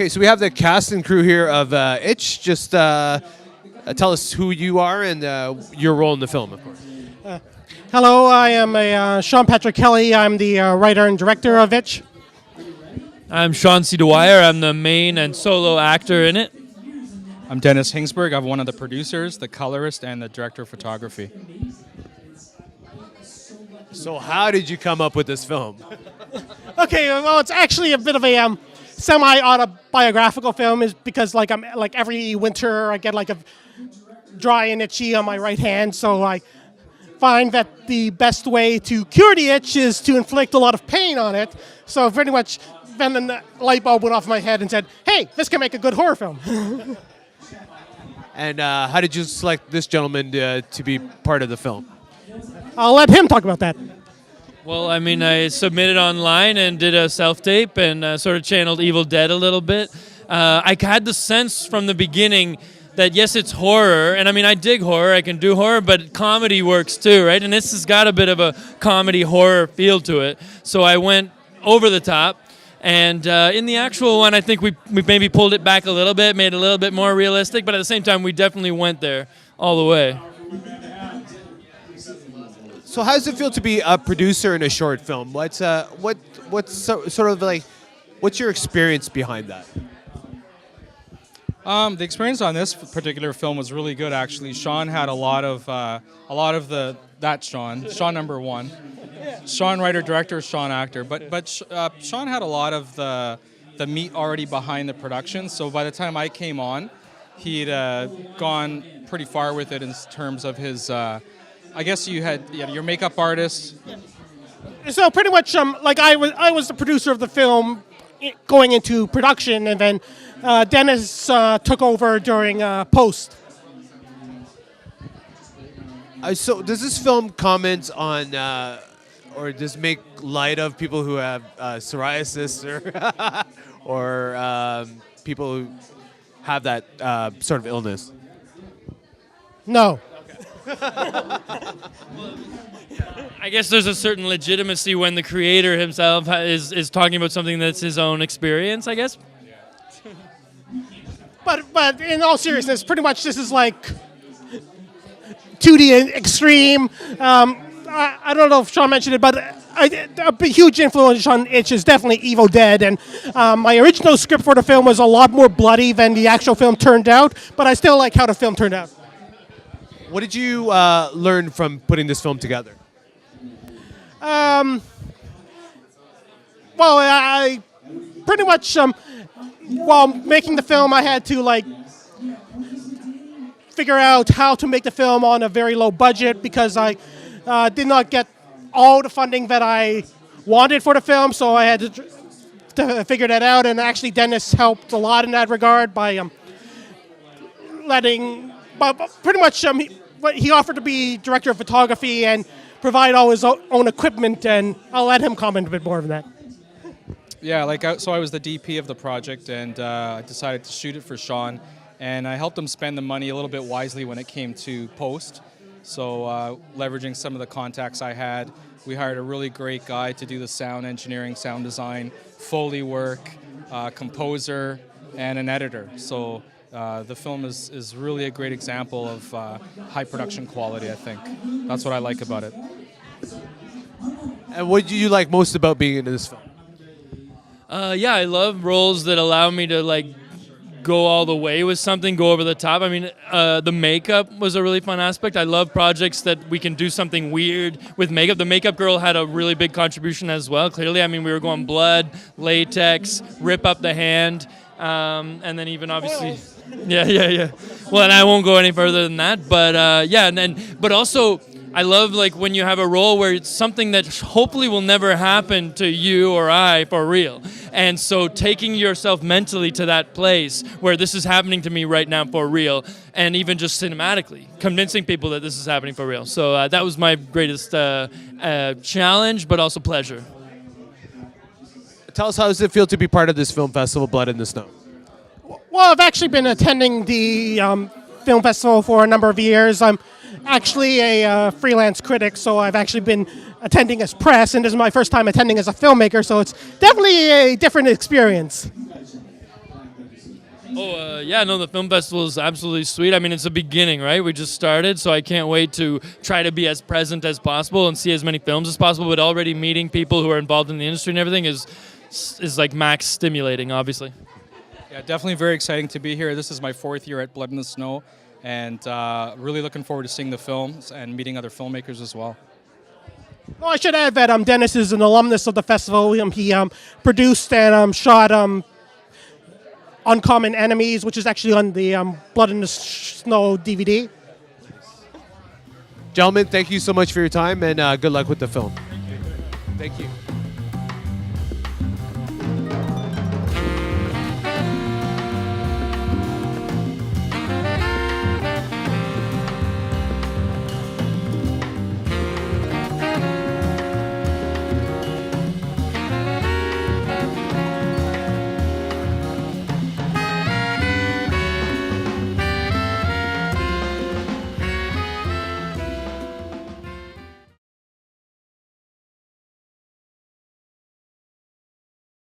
Okay, so we have the cast and crew here of Itch. Just tell us who you are and your role in the film, of course. Hello, I am Sean Patrick Kelly. I'm the writer and director of Itch. I'm Sean C. Dwyer. I'm the main and solo actor in it. I'm Dennis Hingsberg. I'm one of the producers, the colorist, and the director of photography. So how did you come up with this film? Okay, well, it's actually a bit of a semi-autobiographical film, is because I'm every winter I get a dry and itchy on my right hand, so I find that the best way to cure the itch is to inflict a lot of pain on it. So pretty much then the light bulb went off my head and said, hey, this can make a good horror film. And how did you select this gentleman to be part of the film? I'll let him talk about that. Well, I mean, I submitted online and did a self-tape and sort of channeled Evil Dead a little bit. I had the sense from the beginning that, yes, it's horror, and I mean, I dig horror, I can do horror, but comedy works too, right? And this has got a bit of a comedy horror feel to it. So I went over the top. And in the actual one, I think we maybe pulled it back a little bit, made it a little bit more realistic, but at the same time, we definitely went there all the way. So how does it feel to be a producer in a short film? What's sort of like, what's your experience behind that? The experience on this particular film was really good, actually. Sean had a lot of that's Sean number one. Sean writer, director, Sean actor. But Sean had a lot of the meat already behind the production. So by the time I came on, he'd gone pretty far with it in terms of his. I guess you had your makeup artist. So pretty much, I was the producer of the film going into production, and then Dennis took over during post. So does this film comment on, or does it make light of people who have psoriasis or people who have that sort of illness? No. I guess there's a certain legitimacy when the creator himself is talking about something that's his own experience, I guess. But in all seriousness, pretty much this is like 2D extreme. I don't know if Sean mentioned it, but a huge influence on Itch is definitely Evil Dead. And my original script for the film was a lot more bloody than the actual film turned out, but I still like how the film turned out. What did you learn from putting this film together? Well, I pretty much, while making the film, I had to figure out how to make the film on a very low budget, because I did not get all the funding that I wanted for the film, so I had to figure that out. And actually, Dennis helped a lot in that regard by pretty much he offered to be director of photography and provide all his own equipment, and I'll let him comment a bit more on that. Yeah, so I was the DP of the project, and I decided to shoot it for Sean, and I helped him spend the money a little bit wisely when it came to post. So leveraging some of the contacts I had, we hired a really great guy to do the sound engineering, sound design, Foley work, composer, and an editor. So the film is really a great example of high production quality, I think. That's what I like about it. And what do you like most about being in this film? Yeah, I love roles that allow me to go all the way with something, go over the top. I mean, the makeup was a really fun aspect. I love projects that we can do something weird with makeup. The makeup girl had a really big contribution as well, clearly. I mean, we were going blood, latex, rip up the hand, and then even obviously... Yeah. Well, and I won't go any further than that, but but also I love when you have a role where it's something that hopefully will never happen to you or I for real. And so taking yourself mentally to that place where this is happening to me right now for real, and even just cinematically, convincing people that this is happening for real. So that was my greatest challenge, but also pleasure. Tell us, how does it feel to be part of this film festival, Blood in the Snow? Well, I've actually been attending the film festival for a number of years. I'm actually a freelance critic, so I've actually been attending as press, and this is my first time attending as a filmmaker, so it's definitely a different experience. Yeah, no, the film festival is absolutely sweet. I mean, it's the beginning, right? We just started, so I can't wait to try to be as present as possible and see as many films as possible. But already meeting people who are involved in the industry and everything is like max stimulating, obviously. Yeah, definitely very exciting to be here. This is my 4th year at Blood in the Snow, and really looking forward to seeing the films and meeting other filmmakers as well. Well, I should add that Dennis is an alumnus of the festival. He produced and shot Uncommon Enemies, which is actually on the Blood in the Snow DVD. Gentlemen, thank you so much for your time, and good luck with the film. Thank you.